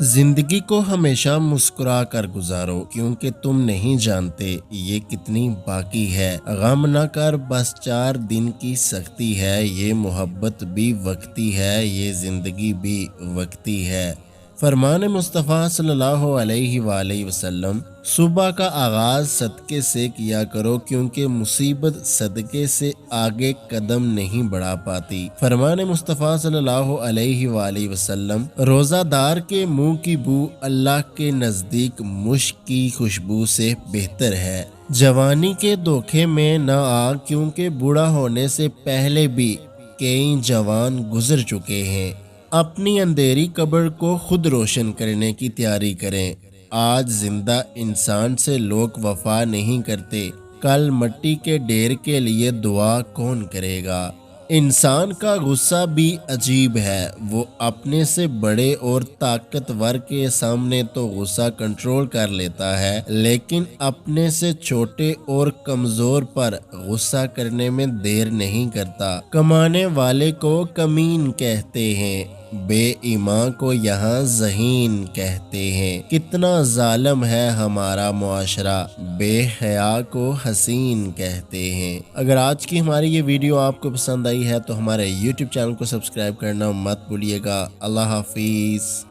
زندگی کو ہمیشہ مسکرا کر گزارو، کیونکہ تم نہیں جانتے یہ کتنی باقی ہے۔ غم نہ کر بس 4 دن کی سختی ہے، یہ محبت بھی وقتی ہے، یہ زندگی بھی وقتی ہے۔ فرمان مصطفیٰ صلی اللہ علیہ وآلہ وسلم: صبح کا آغاز صدقے سے کیا کرو، کیونکہ مصیبت صدقے سے آگے قدم نہیں بڑھا پاتی۔ فرمان مصطفیٰ صلی اللہ علیہ وآلہ وسلم: روزہ دار کے منہ کی بو اللہ کے نزدیک مشک کی خوشبو سے بہتر ہے۔ جوانی کے دھوکے میں نہ آ، کیونکہ بوڑھا ہونے سے پہلے بھی کئی جوان گزر چکے ہیں۔ اپنی اندھیری قبر کو خود روشن کرنے کی تیاری کریں۔ آج زندہ انسان سے لوگ وفا نہیں کرتے، کل مٹی کے ڈھیر کے لیے دعا کون کرے گا؟ انسان کا غصہ بھی عجیب ہے، وہ اپنے سے بڑے اور طاقتور کے سامنے تو غصہ کنٹرول کر لیتا ہے، لیکن اپنے سے چھوٹے اور کمزور پر غصہ کرنے میں دیر نہیں کرتا۔ کمانے والے کو کمین کہتے ہیں، بے ایمان کو یہاں ذہین کہتے ہیں۔ کتنا ظالم ہے ہمارا معاشرہ، بے حیا کو حسین کہتے ہیں۔ اگر آج کی ہماری یہ ویڈیو آپ کو پسند آئی ہے تو ہمارے YouTube چینل کو سبسکرائب کرنا مت بھولیے گا۔ اللہ حافظ۔